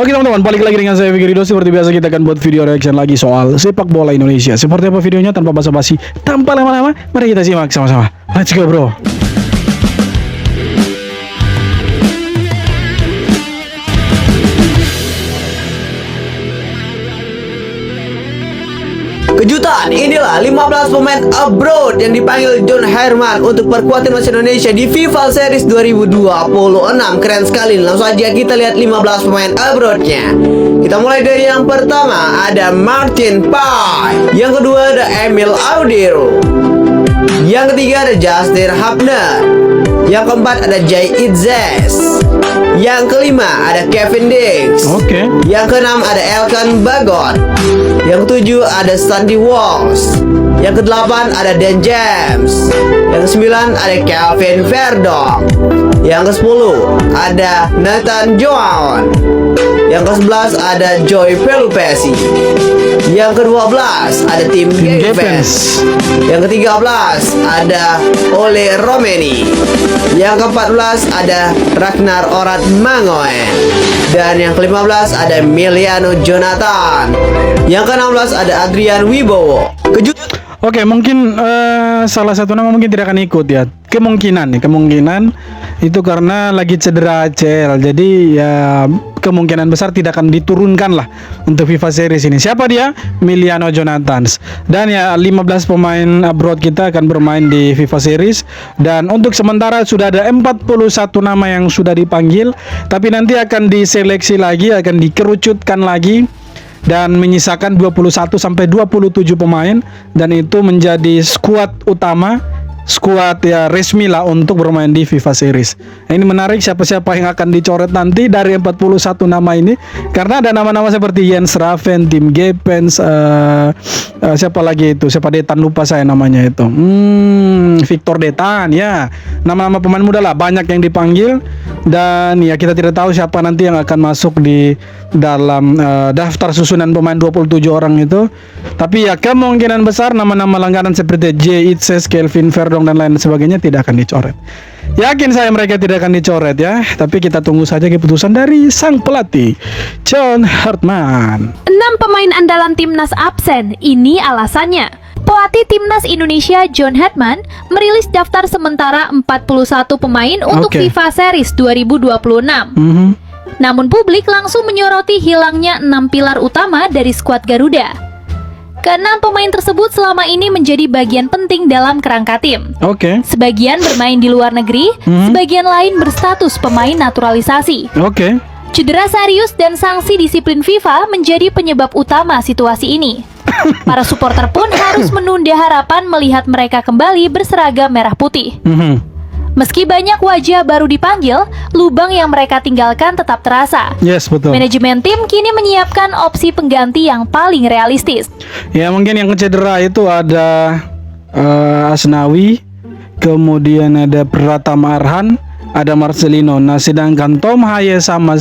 Oke teman-teman, balik lagi dengan saya Fikri Ridho. Seperti biasa kita akan buat video reaction lagi soal sepak bola Indonesia. Seperti apa videonya tanpa basa-basi, tanpa lama-lama, mari kita simak sama-sama. Let's go bro. Kejutan, inilah 15 pemain abroad yang dipanggil John Herman untuk perkuat timnas Indonesia di FIFA Series 2026. Keren sekali. Langsung aja kita lihat 15 pemain abroadnya. Kita mulai dari yang pertama, ada Martin Pai. Yang kedua ada Emil Audero. Yang ketiga ada Justin Hubner. Yang keempat ada Jay Itzes. Yang kelima ada Kevin Dix. Oke. Yang keenam ada Elkan Bagot. Yang ketujuh ada Sandy Walsh. Yang kedelapan ada Dan James. Yang kesembilan ada Kelvin Verdong. Yang kesepuluh ada Nathan Joaon. Yang ke-11 ada Joy Pelupesi. Yang ke-12 ada Tim Gevens. Yang ke-13 ada Ole Romeni. Yang ke-14 ada Ragnar Orat Mangoen. Dan yang ke-15 ada Emiliano Jonathan. Yang ke-16 ada Adrian Wibowo. Oke, mungkin salah satu nama mungkin tidak akan ikut ya. Kemungkinan itu karena lagi cedera ACL. Jadi ya kemungkinan besar tidak akan diturunkan lah untuk FIFA Series ini. Siapa dia? Emiliano Jonathan. Dan ya 15 pemain abroad kita akan bermain di FIFA Series. Dan untuk sementara sudah ada 41 nama yang sudah dipanggil. Tapi nanti akan diseleksi lagi, akan dikerucutkan lagi dan menyisakan 21 sampai 27 pemain, dan itu menjadi skuad utama, skuad ya resmi lah untuk bermain di FIFA Series. Nah, ini menarik siapa-siapa yang akan dicoret nanti dari 41 nama ini, karena ada nama-nama seperti Jens Raven, Tim Gevens, siapa lagi itu? Siapa Detan, lupa saya namanya itu. Victor Detan ya. Nama-nama pemain muda lah banyak yang dipanggil, dan ya kita tidak tahu siapa nanti yang akan masuk di dalam daftar susunan pemain 27 orang itu. Tapi ya kemungkinan besar nama-nama langganan seperti Jay Itzes, Kelvin Verdong dan lain sebagainya tidak akan dicoret. Yakin saya mereka tidak akan dicoret ya. Tapi kita tunggu saja keputusan dari sang pelatih John Herman. 6 pemain andalan timnas absen. Ini alasannya. Pelatih timnas Indonesia John Herman merilis daftar sementara 41 pemain untuk FIFA Series 2026. Namun publik langsung menyoroti hilangnya 6 pilar utama dari skuad Garuda. Keenam pemain tersebut selama ini menjadi bagian penting dalam kerangka tim. Sebagian bermain di luar negeri, sebagian lain berstatus pemain naturalisasi. Cedera serius dan sanksi disiplin FIFA menjadi penyebab utama situasi ini. Para supporter pun harus menunda harapan melihat mereka kembali berseragam merah putih. Meski banyak wajah baru dipanggil, lubang yang mereka tinggalkan tetap terasa. Betul. Manajemen tim kini menyiapkan opsi pengganti yang paling realistis. Ya mungkin yang cedera itu ada Asnawi, kemudian ada Pratama Arhan, ada Marcelino. Nah sedangkan Tom Haye sama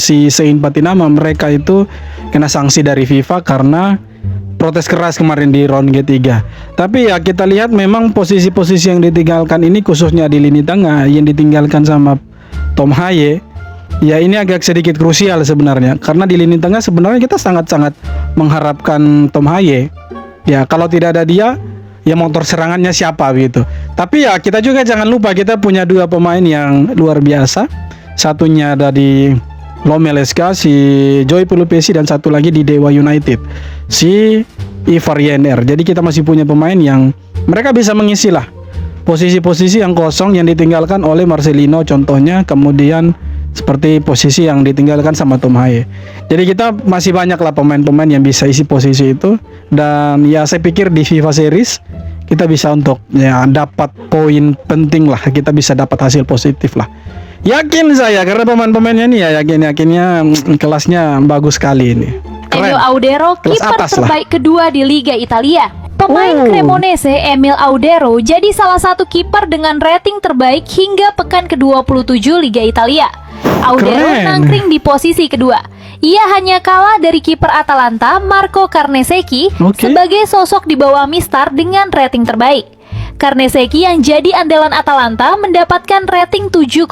si Sein Patinama, mereka itu kena sanksi dari FIFA karena protes keras kemarin di round G3. Tapi ya kita lihat memang posisi-posisi yang ditinggalkan ini, khususnya di lini tengah yang ditinggalkan sama Tom Haye, ya ini agak sedikit krusial sebenarnya. Karena di lini tengah sebenarnya kita sangat-sangat mengharapkan Tom Haye. Ya kalau tidak ada dia, ya motor serangannya siapa gitu. Tapi ya kita juga jangan lupa kita punya 2 pemain yang luar biasa. Satunya ada di Lomel SK, si Joy Pelupesi, dan satu lagi di Dewa United, si Ivar Yener. Jadi kita masih punya pemain yang mereka bisa mengisi lah posisi-posisi yang kosong yang ditinggalkan oleh Marcelino contohnya, kemudian seperti posisi yang ditinggalkan sama Tom Haye. Jadi kita masih banyak lah pemain-pemain yang bisa isi posisi itu, dan ya saya pikir di FIFA Series kita bisa untuk ya dapat poin penting lah, kita bisa dapat hasil positif lah. Yakin saya karena pemain-pemainnya ini ya yakinnya kelasnya bagus sekali ini. Emil Audero, kiper terbaik kedua di Liga Italia. Pemain Cremonese Emil Audero jadi salah satu kiper dengan rating terbaik hingga pekan ke-27 Liga Italia. Audero nangkring di posisi kedua. Ia hanya kalah dari kiper Atalanta Marco Carnesecchi sebagai sosok di bawah Mistar dengan rating terbaik. Carnesecchi yang jadi andalan Atalanta mendapatkan rating 7,40.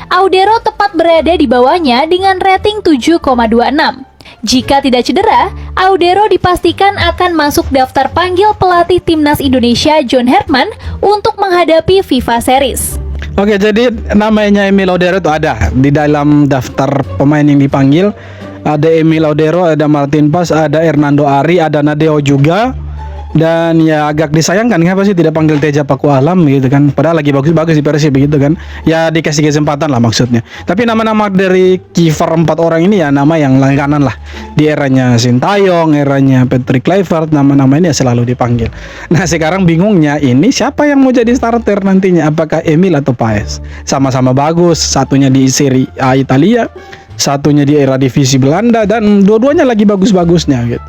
Audero tepat berada di bawahnya dengan rating 7,26. Jika tidak cedera, Audero dipastikan akan masuk daftar panggil pelatih timnas Indonesia John Herman untuk menghadapi FIFA Series. Oke, jadi namanya Emil Audero itu ada di dalam daftar pemain yang dipanggil. Ada Emil Audero, ada Martin Paes, ada Hernando Ari, ada Nadeo juga. Dan ya agak disayangkan kenapa sih tidak panggil Teja Paku Alam gitu kan. Padahal lagi bagus-bagus di Persib begitu kan. Ya dikasih kesempatan lah maksudnya. Tapi nama-nama dari kiper 4 orang ini ya nama yang langganan lah. Di eranya Sintayong, eranya Patrick Kluivert, nama-nama ini ya selalu dipanggil. Nah sekarang bingungnya ini siapa yang mau jadi starter nantinya. Apakah Emil atau Paes? Sama-sama bagus. Satunya di Serie A Italia, satunya di era divisi Belanda. Dan dua-duanya lagi bagus-bagusnya gitu.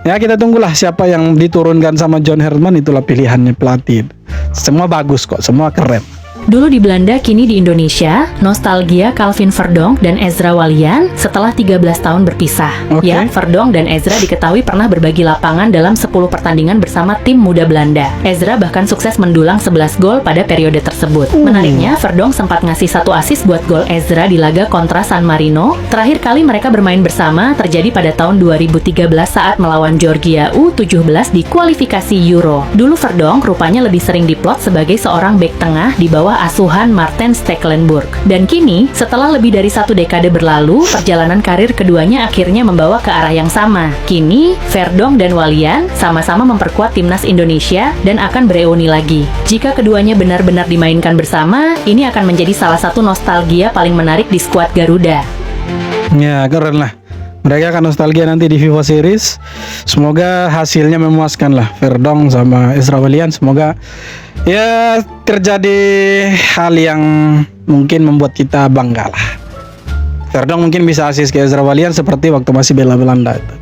Ya kita tunggulah siapa yang diturunkan sama John Herman, itulah pilihannya pelatih. Semua bagus kok, semua keren. Dulu di Belanda, kini di Indonesia, nostalgia Calvin Verdonk dan Ezra Walian setelah 13 tahun berpisah. Oke. Ya, Verdonk dan Ezra diketahui pernah berbagi lapangan dalam 10 pertandingan bersama tim muda Belanda. Ezra bahkan sukses mendulang 11 gol pada periode tersebut. Menariknya, Verdonk sempat ngasih 1 assist buat gol Ezra di laga kontra San Marino. Terakhir kali mereka bermain bersama terjadi pada tahun 2013 saat melawan Georgia U17 di kualifikasi Euro. Dulu Verdonk rupanya lebih sering diplot sebagai seorang bek tengah di bawah asuhan Martin Stekelenburg. Dan kini, setelah lebih dari 1 dekade berlalu, perjalanan karir keduanya akhirnya membawa ke arah yang sama. Kini, Verdonk dan Walian sama-sama memperkuat timnas Indonesia dan akan bereuni lagi. Jika keduanya benar-benar dimainkan bersama, ini akan menjadi salah satu nostalgia paling menarik di skuad Garuda. Ya keren lah. Mereka akan nostalgia nanti di FIFA Series. Semoga hasilnya memuaskan lah. Verdonk sama Ezra Walian. Semoga ya terjadi hal yang mungkin membuat kita bangga lah. Verdonk mungkin bisa asis ke Ezra Walian seperti waktu masih bela Belanda itu.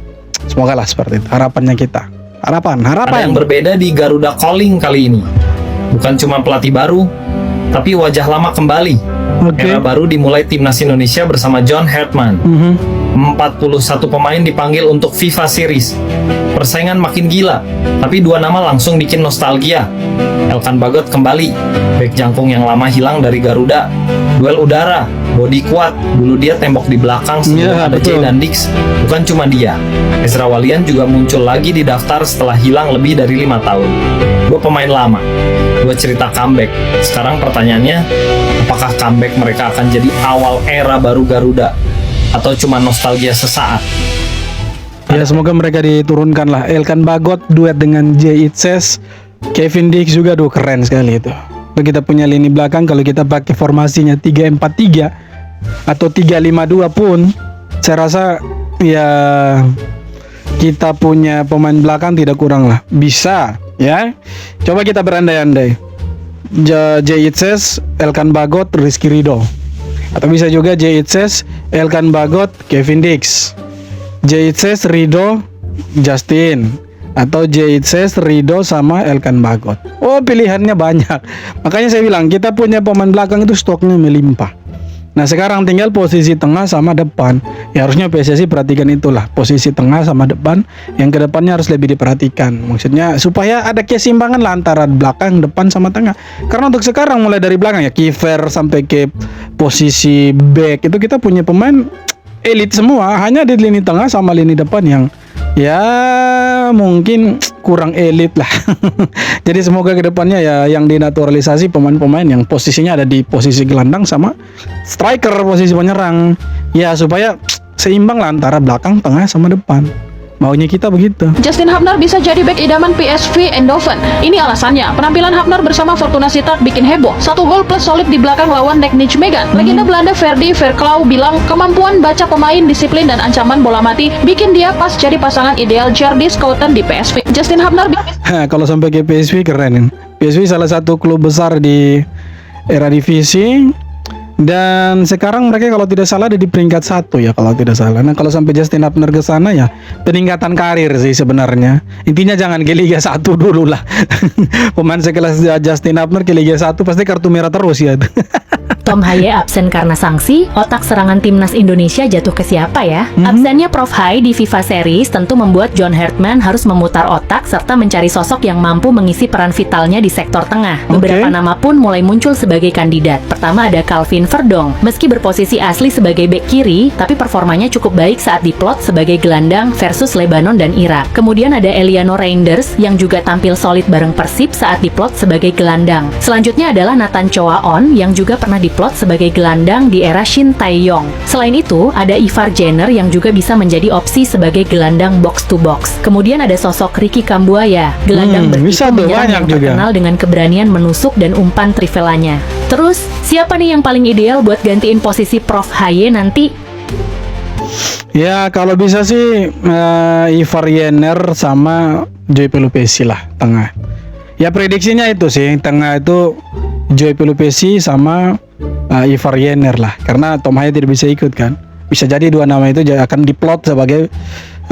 Semoga lah seperti itu. Harapannya kita. Harapan. Ada yang berbeda di Garuda Calling kali ini. Bukan cuma pelatih baru, tapi wajah lama kembali. Oke. Era baru dimulai timnas Indonesia bersama John Herman. 41 pemain dipanggil untuk FIFA Series. Persaingan makin gila, tapi 2 nama langsung bikin nostalgia. Elkan Bagot kembali, bek jangkung yang lama hilang dari Garuda. Duel udara, body kuat, dulu dia tembok di belakang sebelum Ya, ada Jay betul. dan Dix. Bukan cuma dia, Ezra Walian juga muncul lagi di daftar setelah hilang lebih dari 5 tahun. 2 pemain lama, 2 cerita comeback. Sekarang pertanyaannya, apakah comeback mereka akan jadi awal era baru Garuda? Atau cuma nostalgia sesaat? Ya semoga mereka diturunkan lah. Elkan Bagot duet dengan Jay Itzes, Kevin Dix juga keren sekali itu. Lalu kita punya lini belakang, kalau kita pakai formasinya 3-4-3 atau 3-5-2 pun saya rasa ya kita punya pemain belakang tidak kurang lah. Bisa ya. Coba kita berandai-andai. Jay Itzes, Elkan Bagot, Rizky Ridho. Atau bisa juga Jay Itzes, Elkan Bagot, Kevin Dix. Jay Itzes, Ridho, Justin. Atau Jay Itzes, Ridho sama Elkan Bagot. Oh pilihannya banyak. Makanya saya bilang kita punya pemain belakang itu stoknya melimpah. Nah sekarang tinggal posisi tengah sama depan. Ya harusnya PSSI perhatikan itulah. Posisi tengah sama depan. Yang kedepannya harus lebih diperhatikan. Maksudnya supaya ada keseimbangan lah antara belakang, depan sama tengah. Karena untuk sekarang mulai dari belakang ya kiper sampai ke posisi back itu kita punya pemain elit semua. Hanya di lini tengah sama lini depan yang ya mungkin kurang elit lah. Jadi semoga kedepannya ya yang dinaturalisasi pemain-pemain yang posisinya ada di posisi gelandang sama striker, posisi penyerang. Ya supaya seimbang lah antara belakang, tengah sama depan. Maunya kita begitu. Justin Hubner bisa jadi bek idaman PSV Eindhoven. Ini alasannya, penampilan Hubner bersama Fortuna Sittard bikin heboh. 1 gol plus solid di belakang lawan Nijmegen. Legenda Belanda Ferdy Verklau bilang kemampuan baca pemain, disiplin dan ancaman bola mati bikin dia pas jadi pasangan ideal Jardy Schouten di PSV. Justin Hubner Kalau sampai ke PSV keren. PSV salah satu klub besar di era divisi. Dan sekarang mereka kalau tidak salah ada di peringkat 1 ya kalau tidak salah. Nah kalau sampai Justin Hubner ke sana ya peningkatan karir sih sebenarnya. Intinya jangan ke Liga 1 dulu lah. Pemain sekelas Justin Hubner ke Liga 1 pasti kartu merah terus ya. Tom Haye absen karena sanksi, otak serangan timnas Indonesia jatuh ke siapa ya? Absennya Prof Haye di FIFA Series tentu membuat John Hartman harus memutar otak serta mencari sosok yang mampu mengisi peran vitalnya di sektor tengah. Beberapa nama pun mulai muncul sebagai kandidat. Pertama ada Calvin Verdong. Meski berposisi asli sebagai bek kiri, tapi performanya cukup baik saat diplot sebagai gelandang versus Lebanon dan Irak. Kemudian ada Eliano Reinders yang juga tampil solid bareng Persib saat diplot sebagai gelandang. Selanjutnya adalah Nathan Choaon yang juga pernah diplot sebagai gelandang di era Shin Tae-yong. Selain itu, ada Ivar Jenner yang juga bisa menjadi opsi sebagai gelandang box to box. Kemudian ada sosok Ricky Kambuaya, gelandang bertipe menyerang yang terkenal dengan keberanian menusuk dan umpan trivelanya. Terus, siapa nih yang paling ideal buat gantiin posisi Prof Haye nanti? Ya kalau bisa sih Ivar Jenner sama Joy Pelupesi lah tengah. Ya prediksinya itu sih tengah itu Joy Pelupesi sama Ivar Jenner lah. Karena Tom Haye tidak bisa ikut kan. Bisa jadi dua nama itu akan diplot sebagai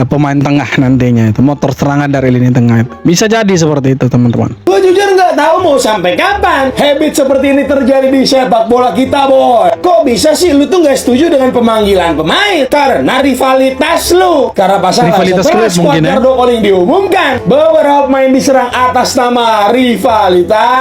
pemain tengah nantinya, itu motor serangan dari lini tengah itu. Bisa jadi seperti itu teman-teman. Gue jujur nggak tahu mau sampai kapan habit seperti ini terjadi di sepak bola kita, boy. Kok bisa sih lu tuh nggak setuju dengan pemanggilan pemain? Karena rivalitas lu. Karena pasalnya setelah skuad Gardo Calling diumumkan, beberapa pemain diserang atas nama rivalitas.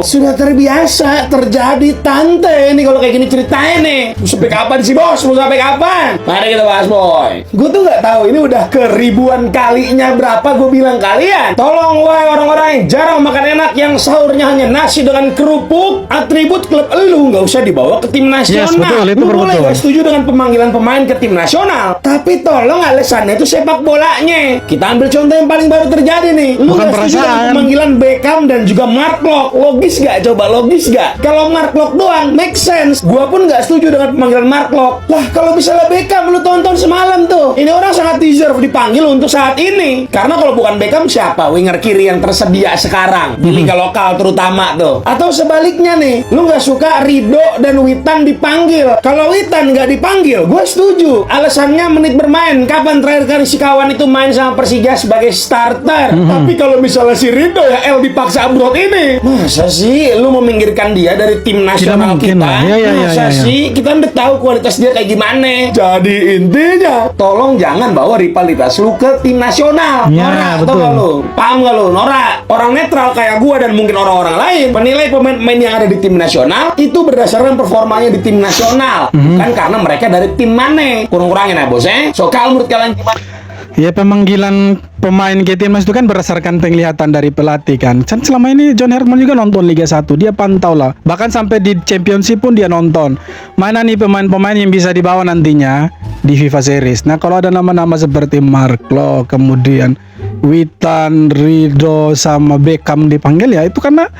Sudah terbiasa terjadi tante ini kalau kayak gini ceritain nih. Mau sampai kapan sih bos? Mau sampai kapan? Mari kita bahas, boy. Gue tuh nggak tahu ini udah keribuan kalinya berapa gue bilang kalian. Tolong wahai orang-orang yang jarang makan enak, yang sahurnya hanya nasi dengan kerupuk, atribut klub elu nggak usah dibawa ke tim nasional. Yes, betul, itu lu boleh nggak setuju dengan pemanggilan pemain ke tim nasional, tapi tolong alasannya itu sepak bolanya. Kita ambil contoh yang paling baru terjadi nih. Lu nggak setuju dengan pemanggilan Beckham dan juga Mark Locke. Logis gak? Coba logis gak? Kalau Mark Locke doang make sense. Gua pun gak setuju dengan pemanggilan Mark Locke. Lah kalau misalnya Beckham lu tonton semalam tuh, ini orang sangat deserve dipanggil untuk saat ini. Karena kalau bukan Beckham siapa winger kiri yang tersedia sekarang di liga lokal terutama tuh? Atau sebaliknya nih, lu gak suka Rido dan Witan dipanggil. Kalau Witan gak dipanggil, gue setuju. Alasannya menit bermain. Kapan terakhir kali si kawan itu main sama Persija sebagai starter? Tapi kalau misalnya si Rido ya dipaksa abroad ini, masa sih lu meminggirkan dia dari tim nasional kita? Masa sih? Kita udah tahu kualitas dia kayak gimana. Jadi intinya, tolong jangan bawa rivalitas lu ke tim nasional. Norak, tau gak lu? Paham gak lu? Norak. Orang netral kayak gua dan mungkin orang-orang lain menilai pemain-pemain yang ada di tim nasional itu berdasarkan performanya di tim nasional, bukan karena mereka dari tim mana. Kurang-kurangin ya bos So kalau menurut kalian gimana? Ya pemanggilan pemain ke timnas itu kan berdasarkan penglihatan dari pelatih kan. Dan selama ini John Hartman juga nonton Liga 1, dia pantau lah. Bahkan sampai di Championship pun dia nonton. Mana nih pemain-pemain yang bisa dibawa nantinya di FIFA Series. Nah kalau ada nama-nama seperti Mark Locke, kemudian Witan, Rido sama Beckham dipanggil, ya itu karena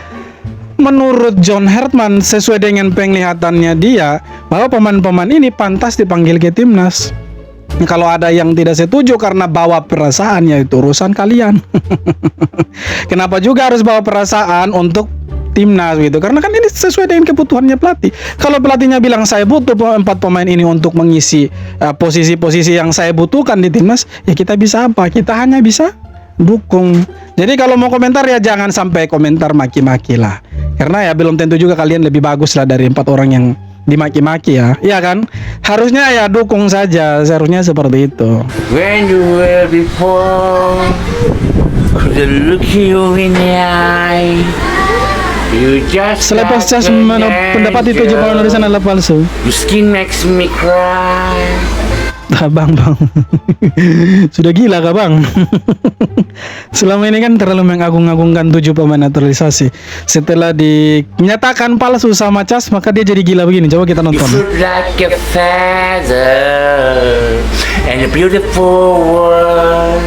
menurut John Hartman sesuai dengan penglihatannya dia bahwa pemain-pemain ini pantas dipanggil ke timnas. Kalau ada yang tidak setuju karena bawa perasaan, ya itu urusan kalian. Kenapa juga harus bawa perasaan untuk timnas gitu? Karena kan ini sesuai dengan kebutuhannya pelatih. Kalau pelatihnya bilang saya butuh 4 pemain ini untuk mengisi posisi-posisi yang saya butuhkan di timnas, ya kita bisa apa? Kita hanya bisa dukung. Jadi kalau mau komentar ya jangan sampai komentar maki-maki lah. Karena ya belum tentu juga kalian lebih bagus lah dari 4 orang yang dimaki-maki ya, iya kan? Harusnya ya dukung saja, seharusnya seperti itu. When you were before, could I look you in the eye? You just selepas Cas pendapat itu Jepang Indonesia adalah palsu. Your skin makes me cry. Bang sudah gila kah bang? Selama ini kan terlalu mengagung-agungkan 7 pemain naturalisasi. Setelah dinyatakan palsu sama Cas, maka dia jadi gila begini. Coba kita nonton. You float like a feather and a beautiful world.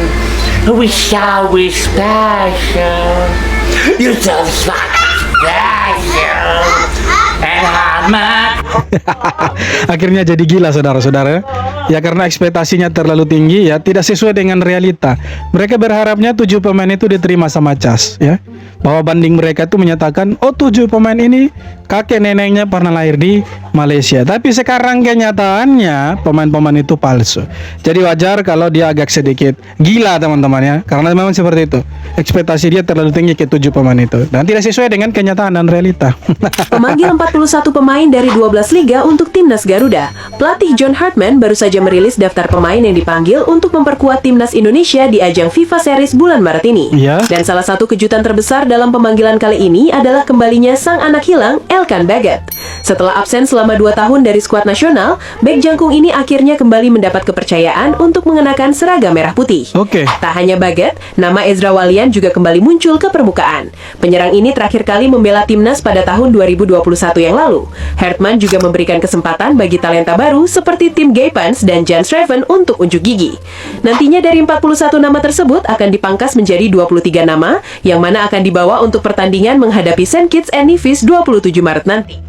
We shall be special. You just like special and I'm Ahmad. Akhirnya jadi gila saudara-saudara. Ya karena ekspektasinya terlalu tinggi ya, tidak sesuai dengan realita. Mereka berharapnya 7 pemain itu diterima sama CAS ya. Bahwa banding mereka itu menyatakan, oh 7 pemain ini kakek neneknya pernah lahir di Malaysia. Tapi sekarang kenyataannya pemain-pemain itu palsu. Jadi wajar kalau dia agak sedikit gila teman-teman ya. Karena memang seperti itu. Ekspektasi dia terlalu tinggi ke 7 pemain itu. Dan tidak sesuai dengan kenyataan dan realita. Memanggil 41 pemain dari 12 liga untuk timnas Garuda, pelatih John Hartman baru saja merilis daftar pemain yang dipanggil untuk memperkuat timnas Indonesia di ajang FIFA Series bulan Maret ini. Ya. Dan salah satu kejutan terbesar dalam pemanggilan kali ini adalah kembalinya sang anak hilang, Elkan Baggott. Setelah absen selama 2 tahun dari skuad nasional, bek jangkung ini akhirnya kembali mendapat kepercayaan untuk mengenakan seragam merah putih. Oke. Tak hanya Baggott, nama Ezra Walian juga kembali muncul ke permukaan. Penyerang ini terakhir kali membela timnas pada tahun 2021 yang lalu. Hartman juga memberikan kesempatan bagi talenta baru seperti Tim Gaypans dan Jan Schreven untuk unjuk gigi. Nantinya dari 41 nama tersebut akan dipangkas menjadi 23 nama, yang mana akan dibawa untuk pertandingan menghadapi St. Kitts and Nevis 27 Maret nanti.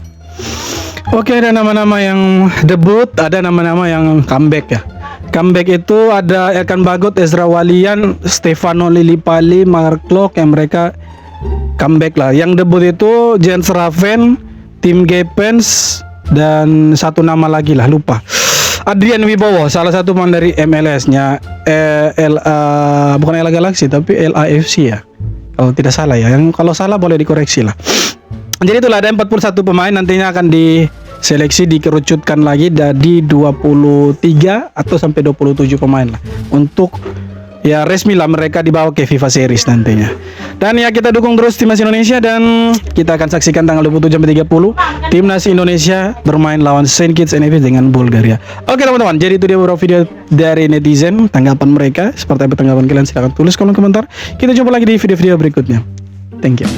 Oke, ada nama-nama yang debut, ada nama-nama yang comeback ya. Comeback itu ada Elkan Baggott, Ezra Walian, Stefano Lillipali, Mark Klok yang mereka comeback lah. Yang debut itu Jan Schreven, Tim Gaypans, dan satu nama lagi lah, lupa. Adrian Wibowo, salah satu pemain dari MLS-nya bukan LA Galaxy tapi LAFC ya. Kalau tidak salah ya. Yang kalau salah boleh dikoreksi lah. Jadi itulah ada 41 pemain nantinya akan diseleksi, dikerucutkan lagi dari 23 atau sampai 27 pemain lah. Untuk ya resmi lah mereka dibawa ke FIFA Series nantinya. Dan ya kita dukung terus timnas Indonesia dan kita akan saksikan tanggal 27.30 timnas Indonesia bermain lawan St. Kitts and Nevis dengan Bulgaria. Oke teman-teman, jadi itu dia beberapa video dari netizen, tanggapan mereka. Seperti apa tanggapan kalian silahkan tulis kolom komentar. Kita jumpa lagi di video-video berikutnya. Thank you.